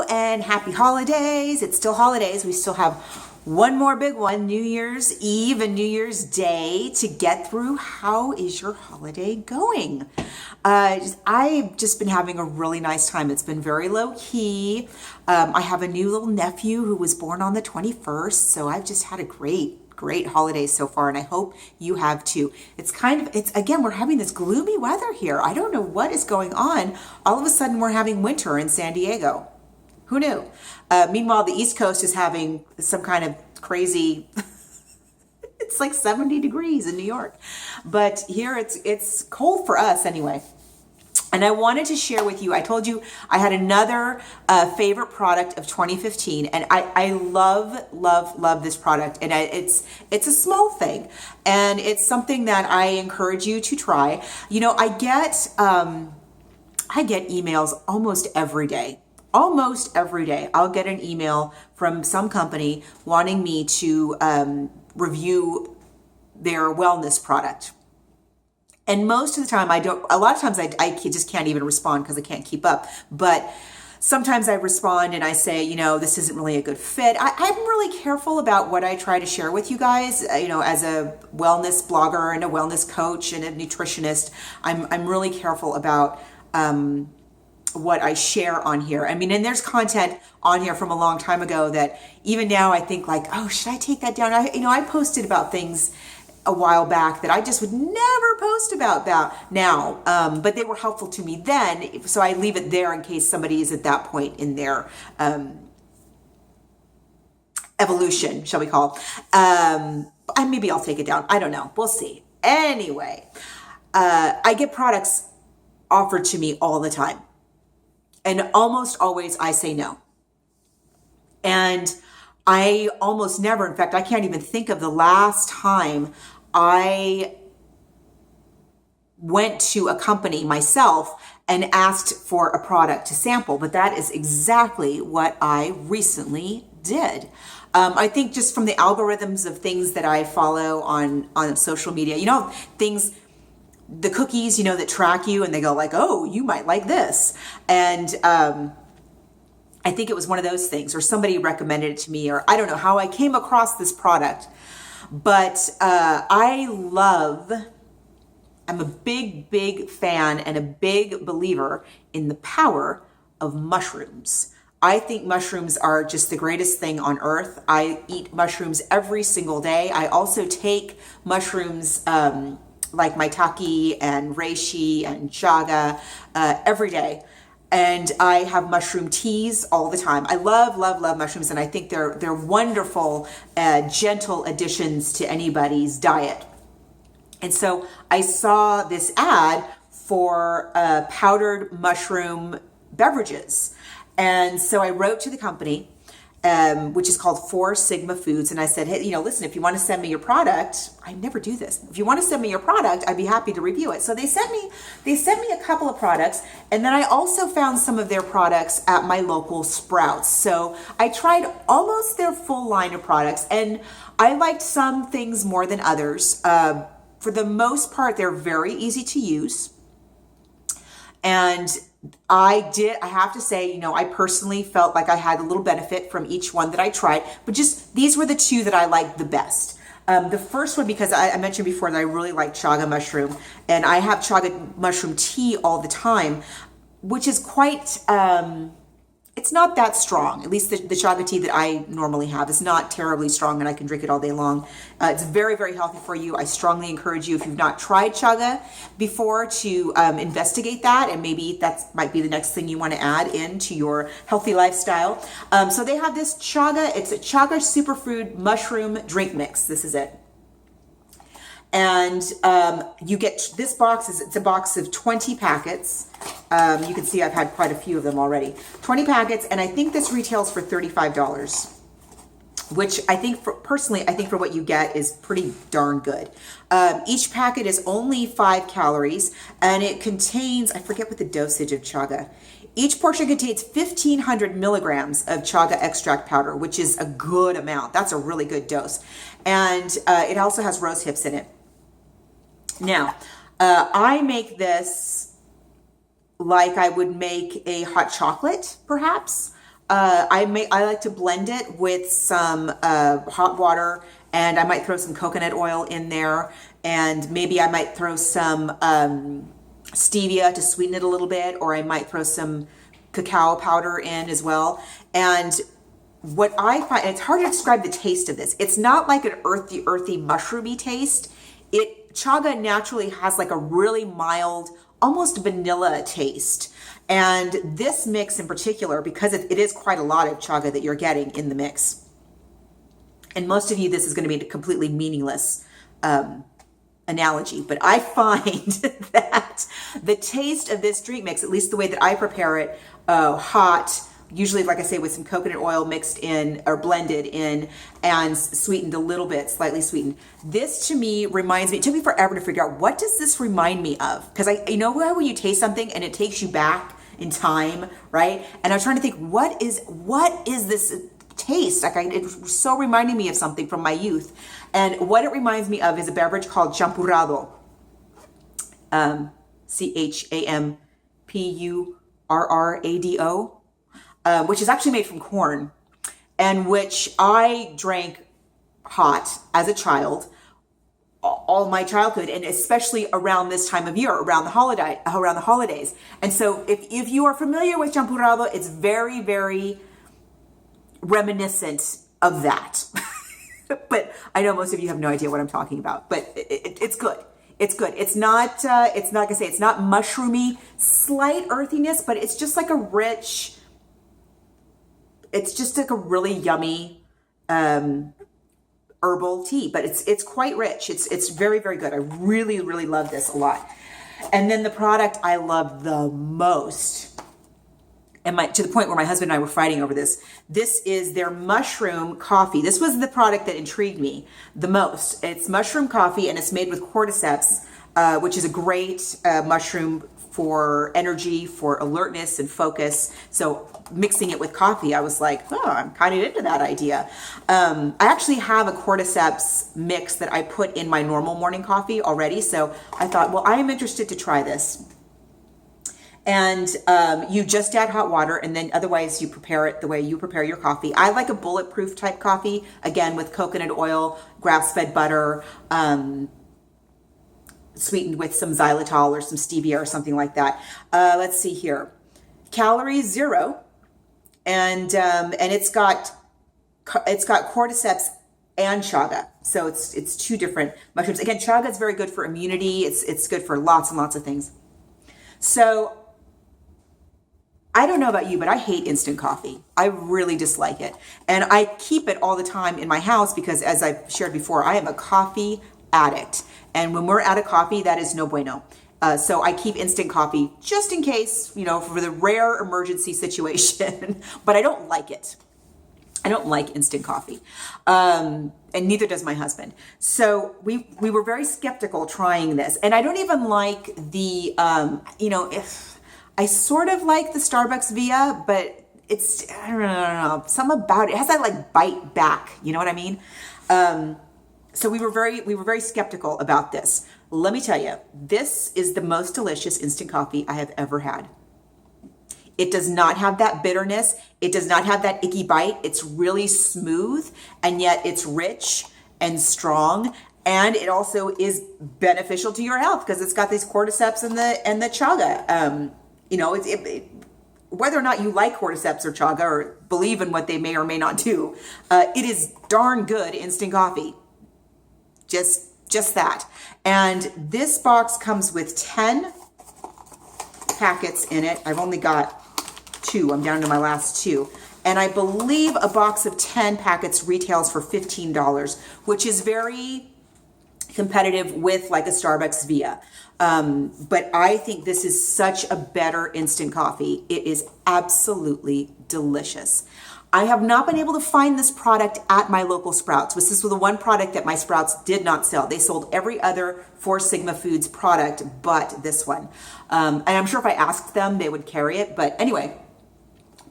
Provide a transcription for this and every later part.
Hello and happy holidays. It's still holidays. We still have one more big one, New Year's Eve and New Year's Day to get through. How is your holiday going? I've just been having a really nice time. It's been very low key. I have a new little nephew who was born on the 21st. So I've just had a great holidays so far, and I hope you have too. It's again, we're having this gloomy weather here. I don't know what is going on. All of a sudden we're having winter in San Diego. Who knew? Meanwhile, the East Coast is having some kind of crazy, it's like 70 degrees in New York. But here it's cold for us anyway. And I wanted to share with you, I told you I had another favorite product of 2015, and I love this product. And it's a small thing, and it's something that I encourage you to try. You know, I get emails almost every day. Almost every day, I'll get an email from some company wanting me to review their wellness product. And most of the time a lot of times I just can't even respond because I can't keep up. But sometimes I respond and I say, you know, this isn't really a good fit. I'm really careful about what I try to share with you guys. You know, as a wellness blogger and a wellness coach and a nutritionist, I'm really careful about what I share on here. I mean, and there's content on here from a long time ago that even now I think like, oh, should I take that down? I posted about things a while back that I just would never post about now, but they were helpful to me then. So I leave it there in case somebody is at that point in their evolution, shall we call. Maybe I'll take it down. I don't know. We'll see. Anyway, I get products offered to me all the time. And almost always I say no. And I almost never, in fact, I can't even think of the last time I went to a company myself and asked for a product to sample. But that is exactly what I recently did. I think just from the algorithms of things that I follow on social media, you know, things, the cookies, you know, that track you and they go like, oh, you might like this. And I think it was one of those things, or somebody recommended it to me, or I don't know how I came across this product. But I'm a big fan and a big believer in the power of mushrooms. I think mushrooms are just the greatest thing on earth. I eat mushrooms every single day. I also take mushrooms like maitake and reishi and chaga every day. And I have mushroom teas all the time. I love mushrooms, and I think they're wonderful, gentle additions to anybody's diet. And so I saw this ad for powdered mushroom beverages. And so I wrote to the company, which is called 4 Sigma Foods. And I said, hey, you know, listen, if you want to send me your product, I never do this. If you want to send me your product, I'd be happy to review it. So they sent me a couple of products. And then I also found some of their products at my local Sprouts. So I tried almost their full line of products, and I liked some things more than others. For the most part, they're very easy to use. And I have to say, you know, I personally felt like I had a little benefit from each one that I tried, but just these were the 2 that I liked the best. The first one, because I mentioned before that I really like chaga mushroom, and I have chaga mushroom tea all the time, which is quite, it's not that strong. At least the chaga tea that I normally have is not terribly strong, and I can drink it all day long. It's very, very healthy for you. I strongly encourage you, if you've not tried chaga before, to investigate that, and maybe that might be the next thing you want to add into your healthy lifestyle. So they have this chaga. It's a chaga superfood mushroom drink mix. This is it. And you get this box. It's a box of 20 packets. You can see I've had quite a few of them already. 20 packets, and I think this retails for $35, which I think personally for what you get is pretty darn good. Each packet is only 5 calories, and it contains, I forget what the dosage of chaga. Each portion contains 1,500 milligrams of chaga extract powder, which is a good amount. That's a really good dose. And it also has rose hips in it. Now, I make this like I would make a hot chocolate, perhaps. I like to blend it with some hot water, and I might throw some coconut oil in there, and maybe I might throw some stevia to sweeten it a little bit, or I might throw some cacao powder in as well. And what I find, and it's hard to describe the taste of this. It's not like an earthy, mushroomy taste. Chaga naturally has like a really mild, almost vanilla taste. And this mix in particular, because it is quite a lot of chaga that you're getting in the mix. And most of you, this is going to be a completely meaningless analogy, but I find that the taste of this drink mix, at least the way that I prepare it, hot, usually, like I say, with some coconut oil mixed in or blended in and sweetened a little bit, slightly sweetened. This to me reminds me, it took me forever to figure out, what does this remind me of? Because you know how when you taste something and it takes you back in time, right? And I was trying to think, what is this taste? It's so reminding me of something from my youth. And what it reminds me of is a beverage called champurrado. CHAMPURRADO. Which is actually made from corn, and which I drank hot as a child all my childhood, and especially around this time of year, around the holidays. And so if you are familiar with champurrado, it's very, very reminiscent of that. But I know most of you have no idea what I'm talking about, but it's good. It's good. It's not like I say, it's not mushroomy, slight earthiness, but it's just like a rich, it's just like a really yummy herbal tea, but it's quite rich. It's very, very good. I really, really love this a lot. And then the product I love the most, and to the point where my husband and I were fighting over this. This is their mushroom coffee. This was the product that intrigued me the most. It's mushroom coffee, and it's made with cordyceps, which is a great mushroom for energy, for alertness and focus. So mixing it with coffee, I was like, oh, I'm kind of into that idea. I actually have a cordyceps mix that I put in my normal morning coffee already. So I thought, well, I am interested to try this. And you just add hot water, and then otherwise you prepare it the way you prepare your coffee. I like a bulletproof type coffee, again, with coconut oil, grass-fed butter, sweetened with some xylitol or some stevia or something like that. Let's see here. Calories 0. And it's got cordyceps and chaga. So it's two different mushrooms. Again, chaga is very good for immunity. It's good for lots and lots of things. So I don't know about you, but I hate instant coffee. I really dislike it. And I keep it all the time in my house because, as I've shared before, I am a coffee addict. And when we're out of coffee, that is no bueno. So I keep instant coffee just in case, for the rare emergency situation, but I don't like it. I don't like instant coffee. And neither does my husband. So we were very skeptical trying this. And I don't even like the, if I sort of like the Starbucks Via, but I don't know, something about it. It has that like bite back. You know what I mean? So we were very skeptical about this. Let me tell you, this is the most delicious instant coffee I have ever had. It does not have that bitterness. It does not have that icky bite. It's really smooth, and yet it's rich and strong. And it also is beneficial to your health because it's got these cordyceps and the chaga. Whether or not you like cordyceps or chaga or believe in what they may or may not do, it is darn good instant coffee. Just that. And this box comes with 10 packets in it. I've only got 2. I'm down to my last 2. And I believe a box of 10 packets retails for $15, which is very competitive with like a Starbucks Via. But I think this is such a better instant coffee. It is absolutely delicious. I have not been able to find this product at my local Sprouts. This was the one product that my Sprouts did not sell. They sold every other Four Sigma Foods product but this one. And I'm sure if I asked them, they would carry it. But anyway,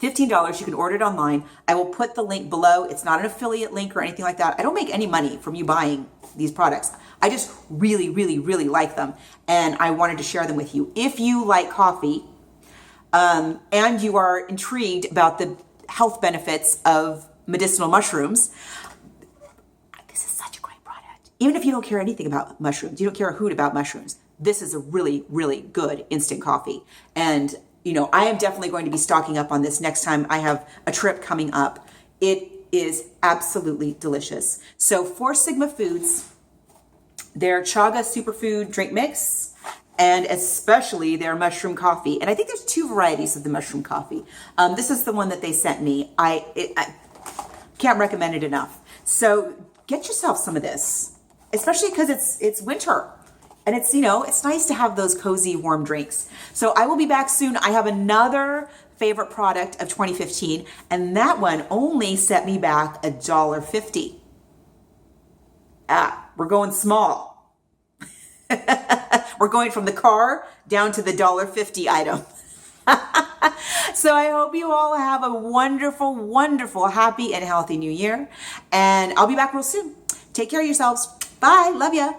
$15. You can order it online. I will put the link below. It's not an affiliate link or anything like that. I don't make any money from you buying these products. I just really, really, really like them. And I wanted to share them with you. If you like coffee and you are intrigued about health benefits of medicinal mushrooms. This is such a great product. Even if you don't care anything about mushrooms, you don't care a hoot about mushrooms, this is a really, really good instant coffee. And, you know, I am definitely going to be stocking up on this next time I have a trip coming up. It is absolutely delicious. So 4 Sigma Foods, their Chaga Superfood drink mix, and especially their mushroom coffee. And I think there's 2 varieties of the mushroom coffee. This is the one that they sent me. I can't recommend it enough. So get yourself some of this, especially because it's winter. And it's, you know, it's nice to have those cozy, warm drinks. So I will be back soon. I have another favorite product of 2015, and that one only set me back $1.50. We're going small. We're going from the car down to the $1.50 item. So I hope you all have a wonderful, wonderful, happy, and healthy new year. And I'll be back real soon. Take care of yourselves. Bye. Love ya.